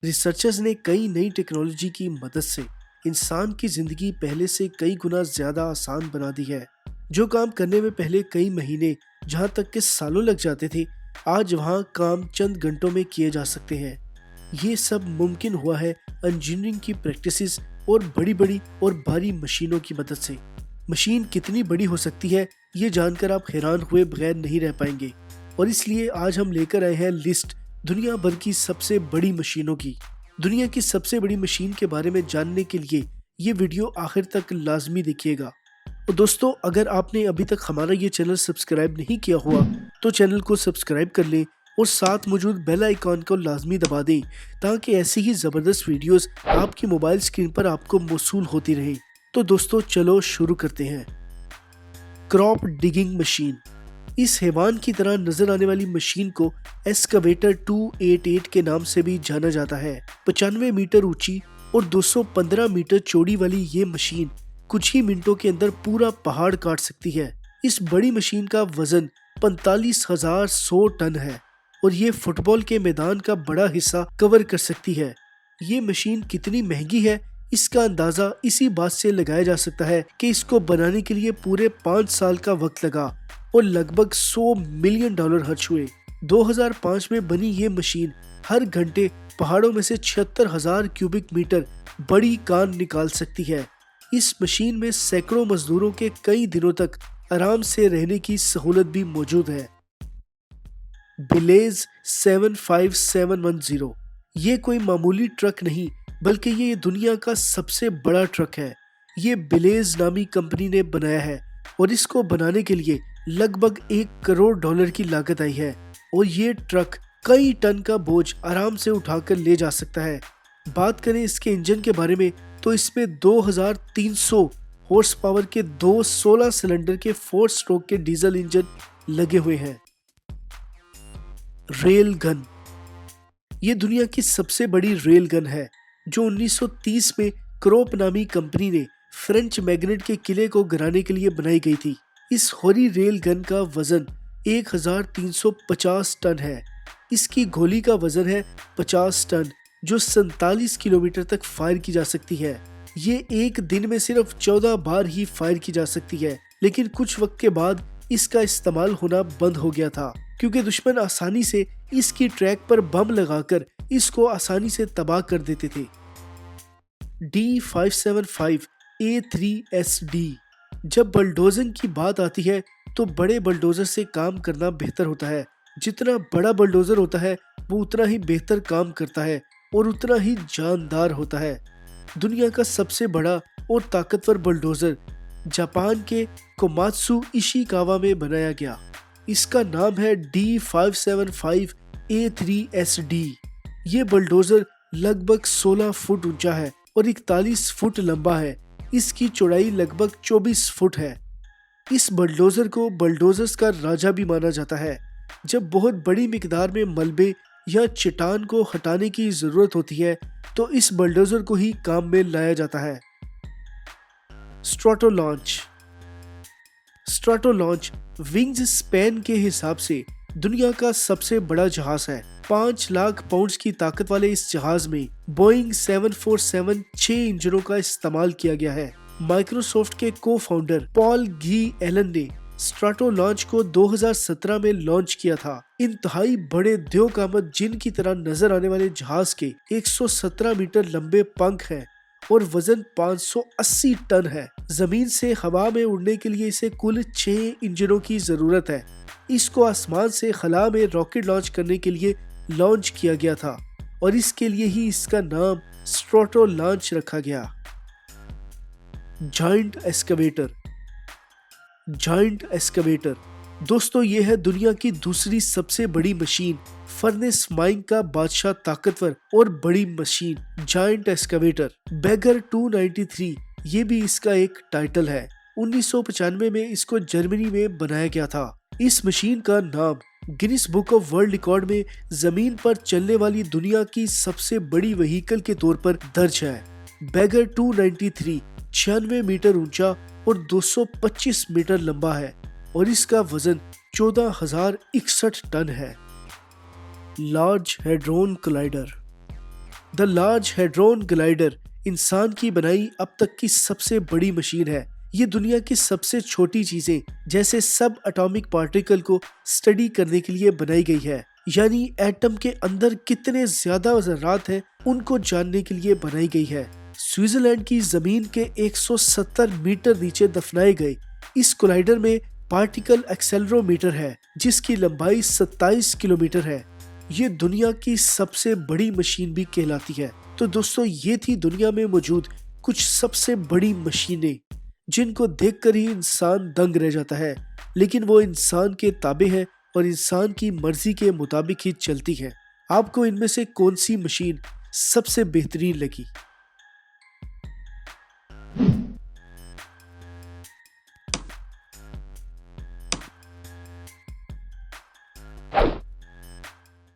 Researchers ने कई नई टेक्नोलॉजी की मदद से इंसान की जिंदगी पहले से कई गुना ज्यादा आसान बना दी है। जो काम करने में पहले कई महीने, जहाँ तक के सालों लग जाते थे, आज वहाँ काम चंद घंटों में किए जा सकते हैं। ये सब मुमकिन हुआ है इंजीनियरिंग की प्रैक्टिसेस और बड़ी बड़ी और भारी मशीनों की मदद से। मशीन कितनी बड़ी हो सकती है, ये जानकर आप हैरान हुए बगैर नहीं रह पाएंगे। और इसलिए आज हम लेकर आए हैं लिस्ट दुनिया भर की सबसे बड़ी मशीनों की। दुनिया की सबसे बड़ी मशीन के बारे में जानने के लिए ये वीडियो आखिर तक लाजमी देखिएगा। और दोस्तों, अगर आपने अभी तक हमारा ये चैनल सब्सक्राइब नहीं किया हुआ तो चैनल को सब्सक्राइब कर लें और साथ मौजूद बेल आइकॉन को लाजमी दबा दें, ताकि ऐसी ही ज़बरदस्त वीडियोस आपकी मोबाइल स्क्रीन पर आपको मौसूल होती रहें। तो दोस्तों, चलो शुरू करते हैं। Crop digging machine. इस हैवान की तरह नजर आने वाली मशीन को एस्कवेटर 288 के नाम से भी जाना जाता है। 95 मीटर ऊंची और 215 मीटर चौड़ी वाली ये मशीन कुछ ही मिनटों के अंदर पूरा पहाड़ काट सकती है। इस बड़ी मशीन का वजन 45,100 टन है और ये फुटबॉल के मैदान का बड़ा हिस्सा कवर कर सकती है। ये मशीन कितनी महंगी है, इसका अंदाजा इसी बात से लगाया जा सकता है कि इसको बनाने के लिए पूरे 5 साल का वक्त लगा और लगभग $100 मिलियन खर्च हुए। 2005 में बनी ये मशीन हर घंटे पहाड़ों में से 76,000 क्यूबिक मीटर बड़ी कान निकाल सकती है। इस मशीन में सैकड़ों मजदूरों के कई दिनों तक आराम से रहने की सहूलत भी मौजूद है। बिलेज 75710। ये कोई मामूली ट्रक नहीं, बल्कि ये दुनिया का सबसे बड़ा ट्रक है। ये बिलेज नामी कंपनी ने बनाया है और इसको बनाने के लिए लगभग $1 करोड़ की लागत आई है और ये ट्रक कई टन का बोझ आराम से उठाकर ले जा सकता है। बात करें इसके इंजन के बारे में तो इसमें 2300 हॉर्स पावर के दो 16 सिलेंडर के 4 स्ट्रोक के डीजल इंजन लगे हुए हैं। Rail gun. ये दुनिया की सबसे बड़ी रेल गन है, जो 1930 में क्रोप नामी कंपनी ने फ्रेंच मैग्नेट के किले को गिराने के लिए बनाई गई थी। इस होरी रेल गन का वजन 1350 टन है। इसकी गोली का वजन है 50 टन, जो 47 किलोमीटर तक फायर की जा सकती है। ये एक दिन में सिर्फ 14 बार ही फायर की जा सकती है, लेकिन कुछ वक्त के बाद इसका इस्तेमाल होना बंद हो गया था, क्योंकि दुश्मन आसानी से इसकी ट्रैक पर बम लगाकर इसको आसानी से तबाह कर देते थे। D575A3SD। जब बलडोजर की बात आती है तो बड़े बलडोजर से काम करना बेहतर होता है। जितना बड़ा बलडोजर होता है वो उतना ही बेहतर काम करता है और उतना ही जानदार होता है। दुनिया का सबसे बड़ा और ताकतवर बलडोजर जापान के कोमात्सु इशिकावा में बनाया गया। इसका नाम है D575A3SD। ये बलडोजर लगभग 16 फुट ऊंचा है और 41 फुट लंबा है। इसकी चौड़ाई लगभग 24 फुट है। इस बलडोजर को बलडोजर्स का राजा भी माना जाता है। जब बहुत बड़ी मिकदार में मलबे या चट्टान को हटाने की जरूरत होती है तो इस बलडोजर को ही काम में लाया जाता है। स्ट्राटोलॉन्च। स्ट्राटोलॉन्च विंग्स स्पैन के हिसाब से दुनिया का सबसे बड़ा जहाज है। 5 लाख पाउंड्स की ताकत वाले इस जहाज में बोइंग 747 6 इंजनों का इस्तेमाल किया गया है। माइक्रोसॉफ्ट के को फाउंडर पॉल गी एलन ने स्ट्राटोलॉन्च को 2017 में लॉन्च किया था। इंतहाई बड़े द्योकामत जिन की तरह नजर आने वाले जहाज के 117 मीटर लंबे पंख हैं और वजन 580 टन है। जमीन से हवा में उड़ने के लिए इसे कुल 6 इंजनों की जरूरत है। इसको आसमान से खला में रॉकेट लॉन्च करने के लिए लॉन्च किया गया था और इसके लिए ही इसका नाम स्ट्राटोलॉन्च रखा गया। Giant excavator. जायंट एक्सकवेटर दोस्तों, ये है दुनिया की दूसरी सबसे बड़ी मशीन। फर्नेस माइन का बादशाह ताकतवर और बड़ी मशीन जायंट एक्सकवेटर। बेगर 293 ये भी इसका एक टाइटल है। 1995 में इसको जर्मनी में बनाया गया था। इस मशीन का नाम Guinness book of world record में जमीन पर चलने वाली दुनिया की सबसे बड़ी व्हीकल के तौर पर दर्ज है। बेगर 293 96 मीटर ऊंचा और 225 मीटर लंबा है और इसका वजन 14,061 टन है। Large hadron collider. The large hadron glider इंसान की बनाई अब तक की सबसे बड़ी मशीन है। ये दुनिया की सबसे छोटी चीजें जैसे सब एटॉमिक पार्टिकल को स्टडी करने के लिए बनाई गई है, यानी एटम के अंदर कितने ज्यादा ज़रात हैं उनको जानने के लिए बनाई गई है। स्विट्जरलैंड की जमीन के 170 मीटर नीचे दफनाए गए इस कोलाइडर में पार्टिकल एक्सेलरोमीटर है जिसकी लंबाई 27 किलोमीटर है। ये दुनिया की सबसे बड़ी मशीन भी कहलाती है। तो दोस्तों, ये थी दुनिया में मौजूद कुछ सबसे बड़ी मशीनें जिनको देखकर ही इंसान दंग रह जाता है, लेकिन वो इंसान के ताबे है और इंसान की मर्जी के मुताबिक ही चलती है। आपको इनमें से कौन सी मशीन सबसे बेहतरीन लगी?